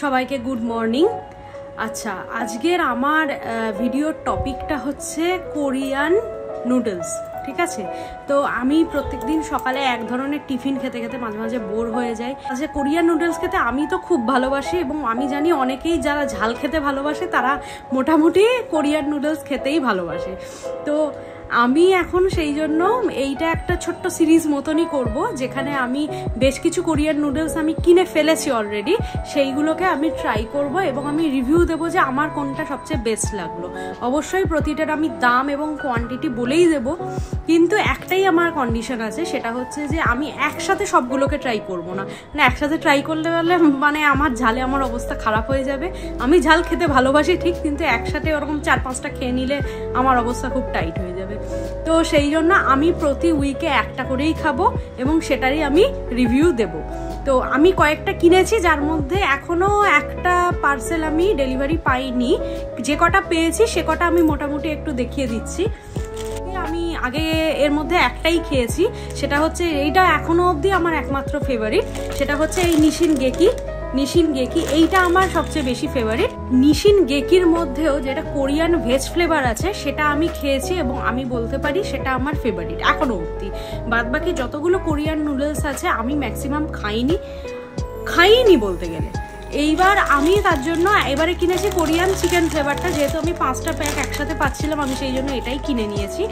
সবাইকে good morning. আচ্ছা, আজকের আমার ভিডিওর টপিকটা হচ্ছে কোরিয়ান নুডলস। ঠিক আছে, তো আমি প্রত্যেকদিন সকালে এক ধরনের টিফিন খেতে খেতে মাঝে মাঝে বোর হয়ে যাই। আচ্ছা, কোরিয়ান নুডলস খেতে আমি তো খুব ভালোবাসি এবং আমি জানি অনেকেই যারা ঝাল খেতে ভালোবাসে তারা মোটামুটি কোরিয়ান নুডলস খেতেই ভালোবাসে। তো আমি এখন সেই জন্য এইটা একটা ছোট্ট সিরিজ মতনই করব, যেখানে আমি বেশ কিছু কোরিয়ান নুডলস আমি কিনে ফেলেছি অলরেডি, সেইগুলোকে আমি ট্রাই করব এবং আমি রিভিউ দেবো যে আমার কোনটা সবচেয়ে বেস্ট লাগলো। অবশ্যই প্রতিটার আমি দাম এবং কোয়ান্টিটি বলেই দেবো, কিন্তু একটাই আমার কন্ডিশন আছে, সেটা হচ্ছে যে আমি একসাথে সবগুলোকে ট্রাই করব না। মানে একসাথে ট্রাই করলে মানে আমার ঝালে আমার অবস্থা খারাপ হয়ে যাবে। আমি ঝাল খেতে ভালোবাসি ঠিক, কিন্তু একসাথে ওরকম 4-5টা খেয়ে নিলে আমার অবস্থা খুব টাইট হয়ে যাবে। তো সেই জন্য আমি প্রতি উইকে একটা করেই খাবো এবং সেটারই আমি রিভিউ দেব। তো আমি কয়েকটা কিনেছি, যার মধ্যে এখনো একটা পার্সেল আমি ডেলিভারি পাইনি। যে কটা পেয়েছি সে কটা আমি মোটামুটি একটু দেখিয়ে দিচ্ছি। আমি আগে এর মধ্যে একটাই খেয়েছি, সেটা হচ্ছে এইটা এখনো অবধি আমার একমাত্র ফেভারিট, সেটা হচ্ছে এই নিশিন গেকি। এইটা আমার সবচেয়ে বেশি ফেভারিট। নিশিন গেকির মধ্যেও যেটা কোরিয়ান ভেজ ফ্লেভার আছে সেটা আমি খেয়েছি এবং আমি বলতে পারি সেটা আমার ফেভারিট এখনো অবধি। বাদ বাকি যতগুলো কোরিয়ান নুডলস আছে আমি ম্যাক্সিমাম খাইনি বলতে গেলে। এইবার আমি তার জন্য এবারে কিনেছি কোরিয়ান চিকেন ফ্লেভারটা, যেহেতু আমি 5টা প্যাক একসাথে পাচ্ছিলাম আমি সেই জন্য এটাই কিনে নিয়েছি।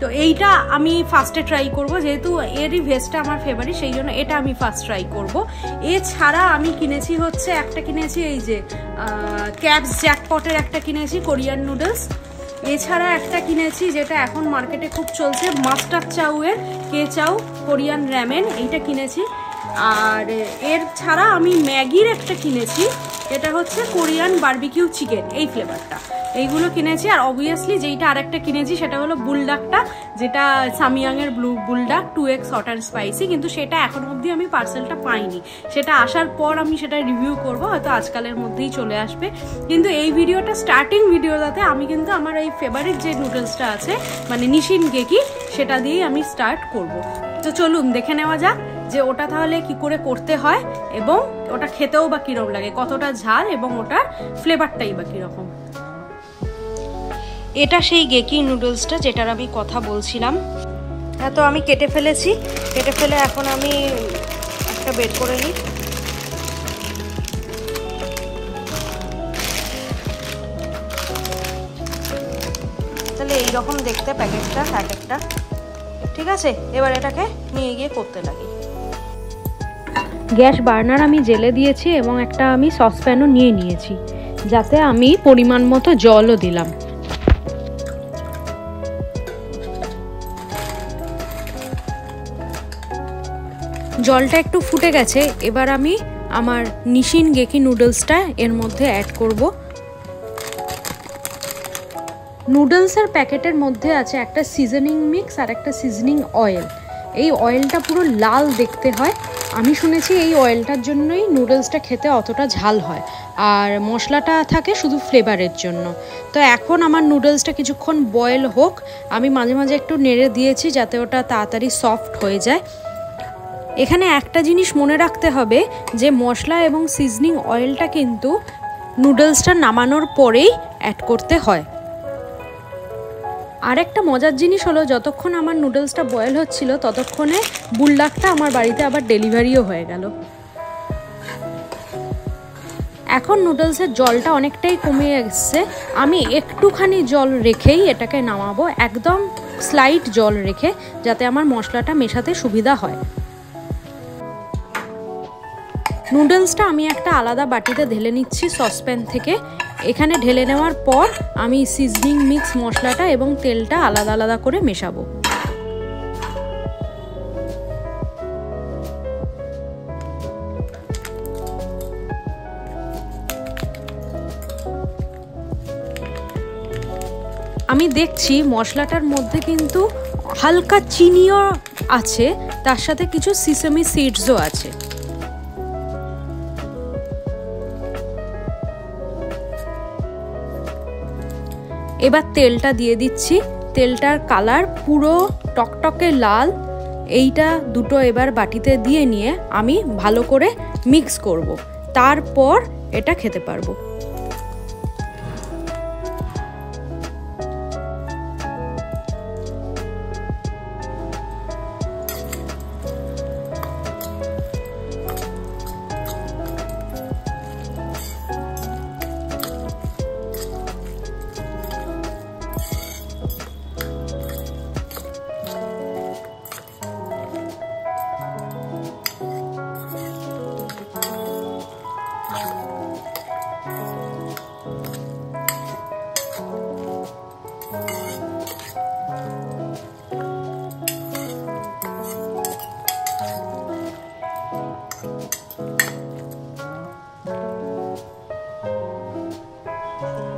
তো এইটা আমি ফার্স্টে ট্রাই করব, যেহেতু এরই ভেজটা আমার ফেভারিট সেই জন্য এটা আমি ফার্স্ট ট্রাই করব। এছাড়া আমি কিনেছি হচ্ছে একটা কিনেছি এই যে ক্যাপস জ্যাকপটের একটা কিনেছি কোরিয়ান নুডলস। এছাড়া একটা কিনেছি যেটা এখন মার্কেটে খুব চলছে, মাস্টার চাউয়ের চাউ কোরিয়ান র্যামেন, এইটা কিনেছি। আর এর ছাড়া আমি ম্যাগির একটা কিনেছি, এটা হচ্ছে কোরিয়ান বারবিকিউ চিকেন, এই ফ্লেভারটা। এইগুলো কিনেছি। আর অবভিয়াসলি যেইটা আরেকটা কিনেছি সেটা হলো বুলডাকটা, যেটা সামিয়াংয়ের Buldak 2x hot and spicy, কিন্তু সেটা এখনো অবধি আমি পার্সেলটা পাইনি। সেটা আসার পর আমি সেটা রিভিউ করব, হয়তো আজকালের মধ্যেই চলে আসবে। কিন্তু এই ভিডিওটা স্টার্টিং ভিডিওটাতে আমি কিন্তু আমার এই ফেভারিট যে নুডলসটা আছে মানে নিশিন গেকি, সেটা দিয়েই আমি স্টার্ট করব। তো চলুন দেখে নেওয়া যাক যে ওটা তাহলে কি করে করতে হয় এবং ওটা খেতেও বা কিরকম লাগে, কতটা ঝাল এবং ওটার ফ্লেভারটাই বা কিরকম। এটা সেই গেকি নুডলসটা যেটার আমি কথা বলছিলাম। তো আমি কেটে ফেলে এখন আমি একটা বের করে নিই। তাহলে এইরকম দেখতে প্যাকেটটা এক একটা, ঠিক আছে। এবার এটাকে নিয়ে গিয়ে করতে লাগি। গ্যাস বার্নার আমি জেলে দিয়েছি এবং একটা আমি সসপ্যানও নিয়ে নিয়েছি, যাতে আমি পরিমাণ মতো জলও দিলাম। জলটা একটু ফুটে গেছে, এবার আমি আমার নিশিন গেকি নুডলসটা এর মধ্যে অ্যাড করব। নুডলসের প্যাকেটের মধ্যে আছে একটা সিজনিং মিক্স আর একটা সিজনিং অয়েল। এই অয়েলটা পুরো লাল দেখতে হয়। আমি শুনেছি এই অয়েলটার জন্যই নুডলসটা খেতে অতটা ঝাল হয়, আর মশলাটা থাকে শুধু ফ্লেভারের জন্য। তো এখন আমার নুডলসটা কিছুক্ষণ বয়েল হোক, আমি মাঝে মাঝে একটু নেড়ে দিয়েছি যাতে ওটা তাড়াতাড়ি সফট হয়ে যায়। এখানে একটা জিনিস মনে রাখতে হবে যে মশলা এবং সিজনিং অয়েলটা কিন্তু নুডলসটা নামানোর পরেই অ্যাড করতে হয়। আর একটা মজার জিনিস হলো, যতক্ষণ আমার নুডলসটা বয়েল হচ্ছিল ততক্ষণে বুলডাকটা আমার বাড়িতে আবার ডেলিভারিও হয়ে গেল। এখন নুডলসের জলটা অনেকটাই কমে এসছে, আমি একটুখানি জল রেখেই এটাকে নামাবো, একদম স্লাইট জল রেখে, যাতে আমার মশলাটা মেশাতে সুবিধা হয়। নুডলসটা আমি একটা আলাদা বাটিতে ঢেলে নিচ্ছি সসপ্যান থেকে। এখানে ঢেলে নেওয়ার পর আমি সিজনিং মিক্স মশলাটা এবং তেলটা আলাদা আলাদা করে মেশাবো। আমি দেখছি মশলাটার মধ্যে কিন্তু হালকা চিনিও আছে, তার সাথে কিছু সিসেমি সিডসও আছে। এবার তেলটা দিয়ে দিচ্ছি। তেলটার কালার পুরো টকটকে লাল। এইটা দুটো এবার বাটিতে দিয়ে নিয়ে আমি ভালো করে মিক্স করব। তারপর এটা খেতে পারবো।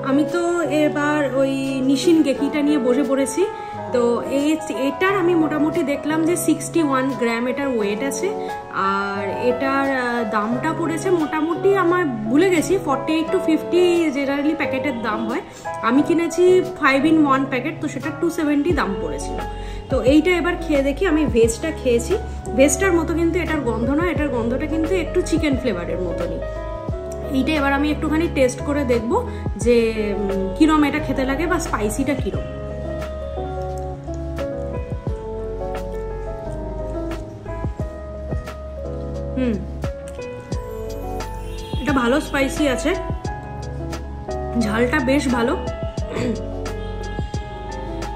আমি তো এবার ওই নিশিন গেকিটা নিয়ে বসে পড়েছি। তো এটার আমি মোটামুটি দেখলাম যে 61 গ্রাম এটার ওয়েট আছে, আর এটার দামটা পড়েছে মোটামুটি আমার ভুলে গেছি 48 to 50 জেনারেলি প্যাকেটের দাম হয়। আমি কিনেছি 5 in 1 প্যাকেট, তো সেটা 270 দাম পড়েছিল। তো এইটা এবার খেয়ে দেখি। আমি ভেজটা খেয়েছি, ভেজটার মতো কিন্তু এটার গন্ধ নয়, এটার গন্ধটা কিন্তু একটু চিকেন ফ্লেভারের মতনই। এইটা এবার আমি একটুখানি টেস্ট করে দেখব যে কিরম এটা খেতে লাগে বা স্পাইসিটা কিরম। এটা ভালো স্পাইসি আছে, ঝালটা বেশ ভালো,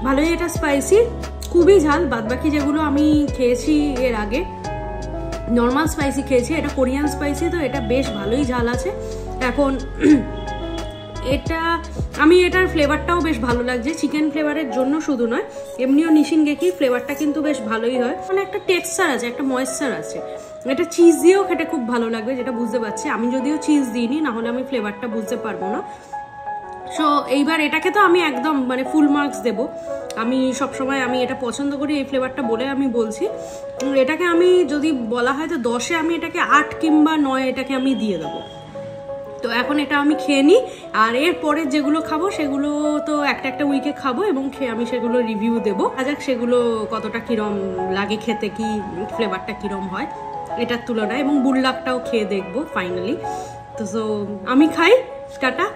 ভালোই এটা স্পাইসি, খুবই ঝাল। বাদবাকি যেগুলো আমি খেয়েছি এর আগে নর্মাল স্পাইসি খেয়েছি, এটা কোরিয়ান স্পাইসি, তো এটা বেশ ভালোই ঝাল আছে। এখন এটা আমি এটার ফ্লেভারটাও বেশ ভালো লাগছে, চিকেন ফ্লেভারের জন্য শুধু নয়, এমনিও নিশিন গেকির ফ্লেভারটা কিন্তু বেশ ভালোই হয়। মানে একটা টেক্সচার আছে, একটা ময়েশ্চার আছে। এটা চিজ দিয়েও খেতে খুব ভালো লাগবে, যেটা বুঝতে পারছি। আমি যদিও চিজ দিইনি, না হলে আমি ফ্লেভারটা বুঝতে পারবো না। সো এইবার এটাকে তো আমি একদম মানে ফুল মার্কস দেবো। আমি সবসময় আমি এটা পছন্দ করি, এই ফ্লেভারটা বলে আমি বলছি। এটাকে আমি যদি বলা হয় তো 10-এ আমি এটাকে 8 কিংবা 9 এটাকে আমি দিয়ে দেবো। তো এখন এটা আমি খেয়ে নিই, আর এরপরে যেগুলো খাবো সেগুলো তো একটা উইকে খাবো, এবং খেয়ে আমি সেগুলো রিভিউ দেবো। যাক সেগুলো কতটা কিরম লাগে খেতে, কি ফ্লেভারটা কিরম হয় এটার তুলনায়, এবং বুল্লাকটাও খেয়ে দেখবো ফাইনালি। তো আমি খাই, টাটা।